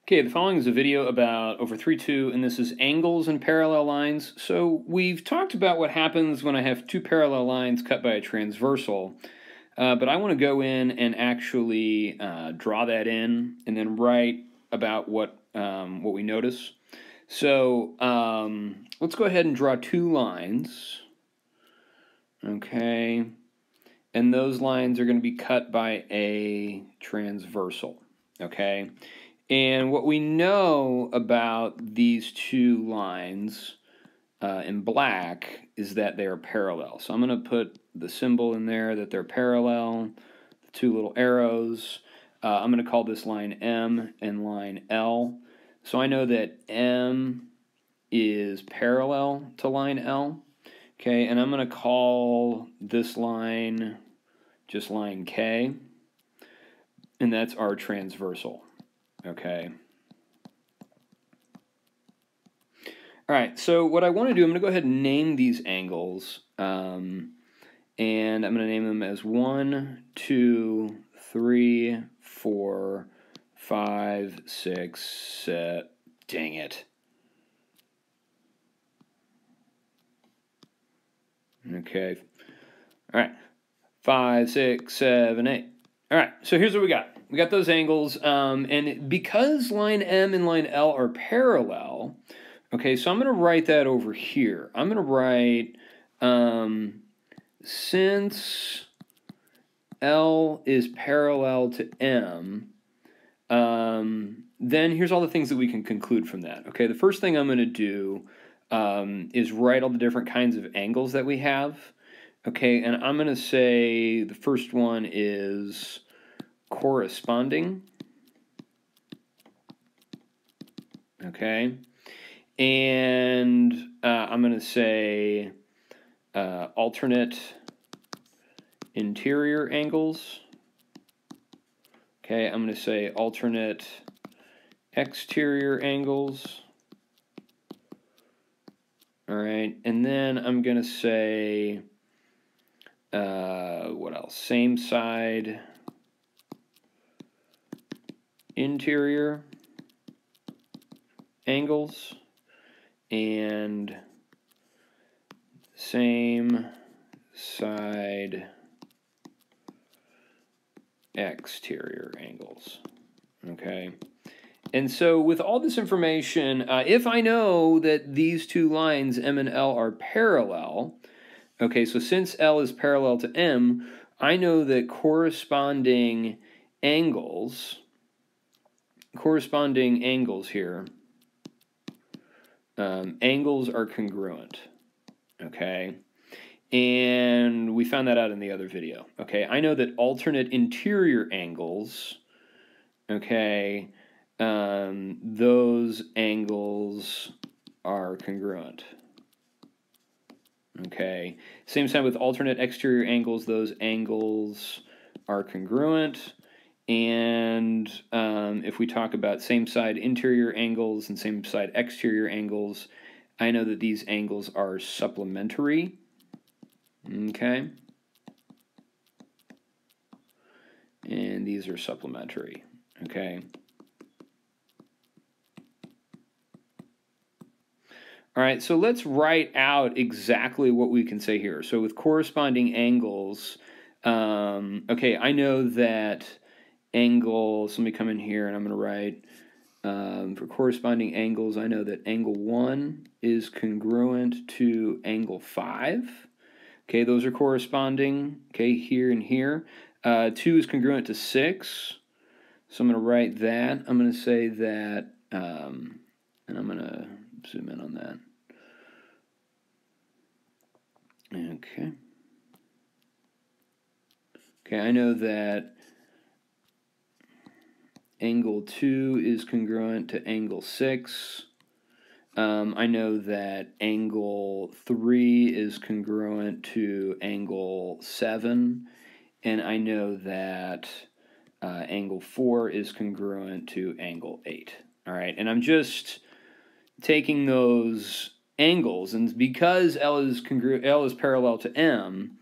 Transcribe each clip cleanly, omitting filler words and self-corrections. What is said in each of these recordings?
Okay, the following is a video about over 3-2, and this is angles and parallel lines. So we've talked about what happens when I have two parallel lines cut by a transversal, but I want to go in and actually draw that in and then write about what we notice. So let's go ahead and draw two lines, okay, and those lines are going to be cut by a transversal, okay. And what we know about these two lines in black is that they are parallel. So I'm going to put the symbol in there that they're parallel, the two little arrows. I'm going to call this line M and line L. So I know that M is parallel to line L. Okay, and I'm going to call this line just line K, and that's our transversal. Okay. All right, so what I want to do, I'm going to go ahead and name these angles, and I'm going to name them as 1, 2, 3, 4, 5, 6, dang it. Okay, all right, 5, 6, 7, 8. All right, so here's what we got. We got those angles, and because line M and line L are parallel, okay, so I'm going to write that over here. I'm going to write, since L is parallel to M, then here's all the things that we can conclude from that. Okay, the first thing I'm going to do is write all the different kinds of angles that we have. Okay, and I'm going to say the first one is corresponding. Okay, and I'm going to say alternate interior angles. Okay, I'm going to say alternate exterior angles. All right, and then I'm going to say, what else? Same side interior angles and same side exterior angles. Okay, and so with all this information, if I know that these two lines M and L are parallel, okay, so since L is parallel to M, I know that corresponding angles here, angles are congruent, okay? And we found that out in the other video, okay? I know that alternate interior angles, okay, those angles are congruent, okay? Same time with alternate exterior angles, those angles are congruent. And if we talk about same side interior angles and same side exterior angles, I know that these angles are supplementary. Okay. And these are supplementary. Okay. All right, so let's write out exactly what we can say here. So with corresponding angles, okay, I know that angles, let me come in here and I'm going to write, for corresponding angles, I know that angle 1 is congruent to angle 5. Okay, those are corresponding, okay, here and here. 2 is congruent to 6, so I'm going to write that. I'm going to say that, and I'm going to zoom in on that. Okay. Okay, I know that angle 2 is congruent to angle 6. I know that angle 3 is congruent to angle 7. And I know that angle 4 is congruent to angle 8. All right, and I'm just taking those angles, and because L is parallel to M,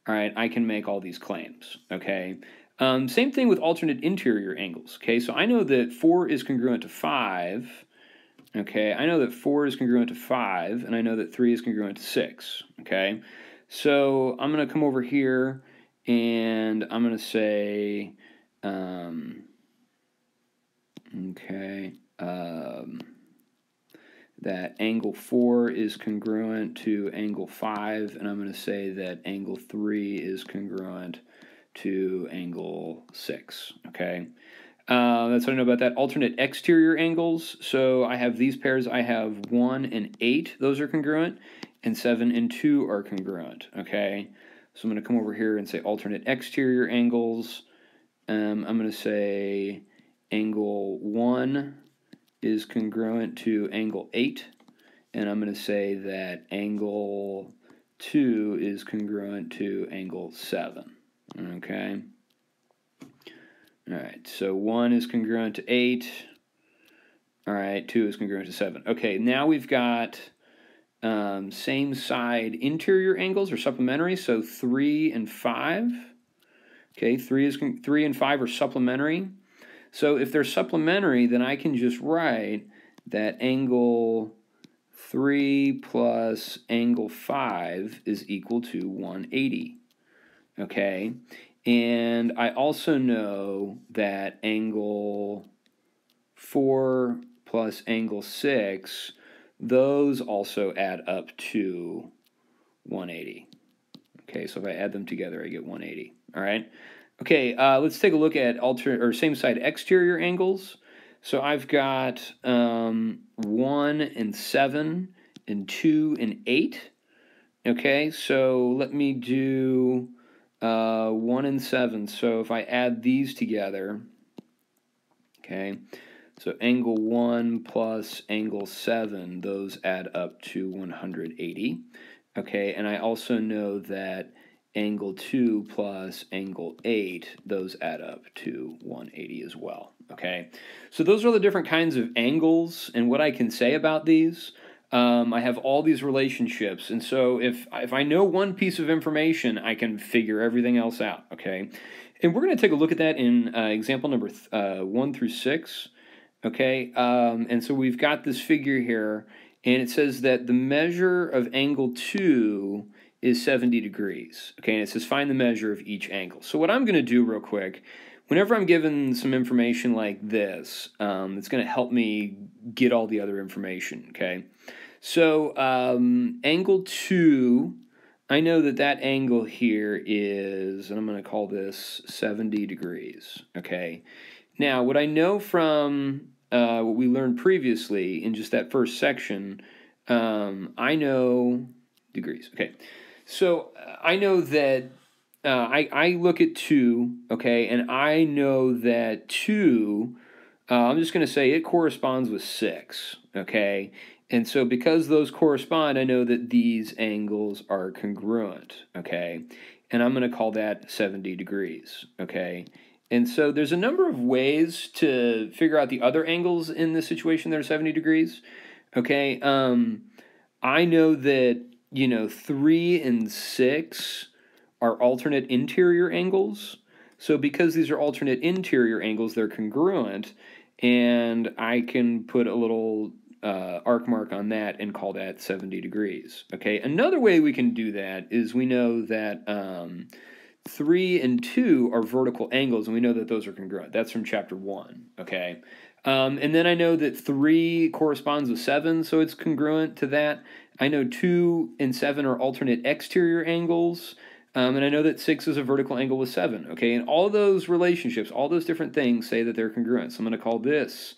all right, I can make all these claims, okay? Same thing with alternate interior angles, okay? So I know that 4 is congruent to 5, okay? I know that 4 is congruent to 5, and I know that 3 is congruent to 6, okay? So I'm going to come over here, and I'm going to say, that angle 4 is congruent to angle 5, and I'm going to say that angle 3 is congruent to angle 6, okay? That's what I know about that. Alternate exterior angles, so I have these pairs. I have 1 and 8, those are congruent, and 7 and 2 are congruent, okay? So I'm going to come over here and say alternate exterior angles. I'm going to say angle 1 is congruent to angle 8, and I'm going to say that angle 2 is congruent to angle 7, okay? All right, so 1 is congruent to 8. All right, 2 is congruent to 7. Okay, now we've got same side interior angles, or supplementary, so 3 and 5. Okay, 3 and 5 are supplementary. So if they're supplementary, then I can just write that angle 3 plus angle 5 is equal to 180. Okay, and I also know that angle 4 plus angle 6, those also add up to 180. Okay, so if I add them together, I get 180. All right. Okay, let's take a look at same side exterior angles. So I've got 1 and 7 and 2 and 8. Okay, so let me do 1 and 7. So if I add these together, okay, so angle 1 plus angle 7, those add up to 180. Okay, and I also know that angle 2 plus angle 8, those add up to 180 as well. Okay, so those are the different kinds of angles and what I can say about these. I have all these relationships, and so if I know one piece of information, I can figure everything else out. Okay, and we're going to take a look at that in example number 1 through 6. Okay, and so we've got this figure here, and it says that the measure of angle 2 is 70 degrees. Okay, and it says find the measure of each angle. So what I'm going to do real quick, whenever I'm given some information like this, it's going to help me get all the other information. Okay, so angle 2, I know that that angle here is, and I'm going to call this 70 degrees. Okay. Now, what I know from what we learned previously in just that first section, I know degrees. Okay, so I know that I look at 2, okay, and I know that 2, I'm just going to say it corresponds with 6, okay? And so because those correspond, I know that these angles are congruent, okay? And I'm going to call that 70 degrees, okay? And so there's a number of ways to figure out the other angles in this situation that are 70 degrees. Okay, I know that, 3 and 6 are alternate interior angles. So because these are alternate interior angles, they're congruent, and I can put a little arc mark on that and call that 70 degrees. Okay, another way we can do that is we know that 3 and 2 are vertical angles, and we know that those are congruent. That's from chapter 1, okay? And then I know that 3 corresponds with 7, so it's congruent to that. I know 2 and 7 are alternate exterior angles, and I know that 6 is a vertical angle with 7, okay? And all those relationships, all those different things say that they're congruent. So I'm going to call this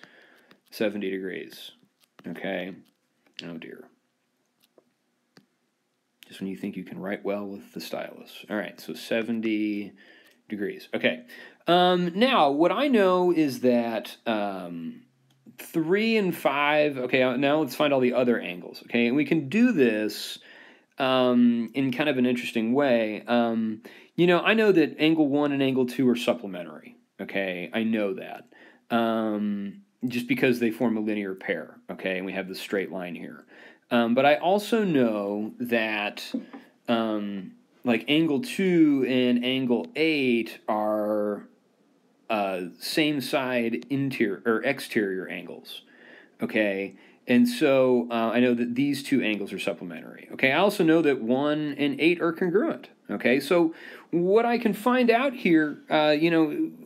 70 degrees, okay? Oh, dear. Just when you think you can write well with the stylus. All right, so 70 degrees. Okay. Now, what I know is that 3 and 5, okay, now let's find all the other angles, okay? And we can do this in kind of an interesting way. I know that angle 1 and angle 2 are supplementary, okay? I know that. Just because they form a linear pair, okay? And we have this straight line here. But I also know that like angle 2 and angle 8 are same side interior or exterior angles. Okay, and so I know that these two angles are supplementary. Okay, I also know that 1 and 8 are congruent. Okay, so what I can find out here,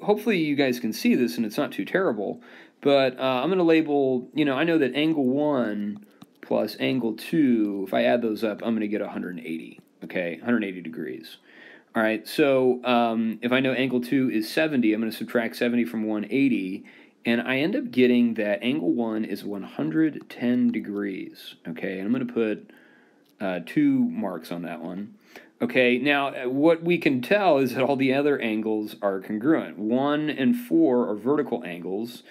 hopefully you guys can see this and it's not too terrible, but I'm going to label, I know that angle 1 plus angle 2, if I add those up, I'm going to get 180. Okay, 180 degrees. All right, so if I know angle 2 is 70, I'm going to subtract 70 from 180, and I end up getting that angle 1 is 110 degrees. Okay, and I'm going to put 2 marks on that one. Okay, now what we can tell is that all the other angles are congruent. 1 and 4 are vertical angles,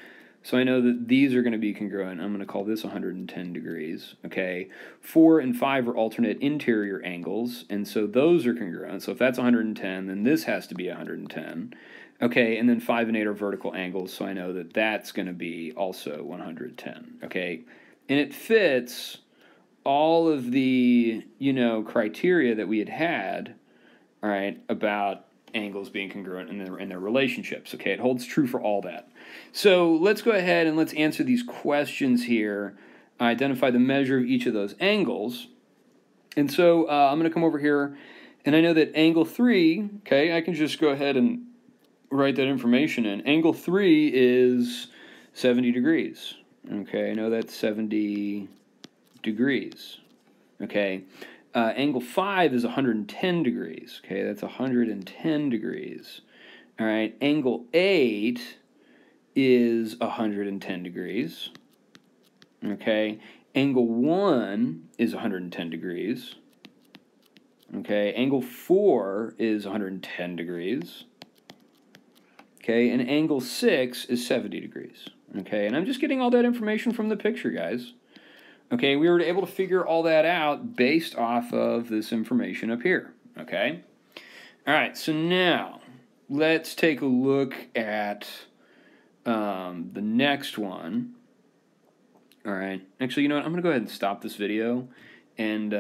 so I know that these are going to be congruent. I'm going to call this 110 degrees. Okay, 4 and 5 are alternate interior angles, and so those are congruent. So if that's 110, then this has to be 110. Okay, and then 5 and 8 are vertical angles, so I know that that's going to be also 110. Okay, and it fits all of the, criteria that we had, all right, about angles being congruent in their relationships. Okay, it holds true for all that. So let's go ahead and let's answer these questions here. Identify the measure of each of those angles. And so I'm going to come over here, and I know that angle 3, okay, I can just go ahead and write that information in. Angle 3 is 70 degrees. Okay, I know that's 70 degrees. Okay, angle 5 is 110 degrees. Okay, that's 110 degrees. All right, angle 8 is 110 degrees. Okay, angle 1 is 110 degrees. Okay, angle 4 is 110 degrees. Okay, and angle 6 is 70 degrees. Okay, and I'm just getting all that information from the picture, guys. Okay, we were able to figure all that out based off of this information up here. Okay, all right, so now let's take a look at the next one. All right, actually, you know what? I'm going to go ahead and stop this video and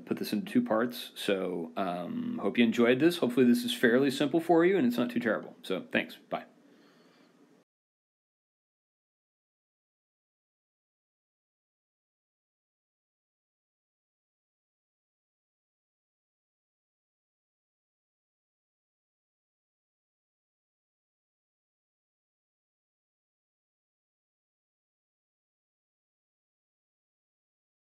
put this into 2 parts. So hope you enjoyed this. Hopefully this is fairly simple for you and it's not too terrible. So thanks. Bye.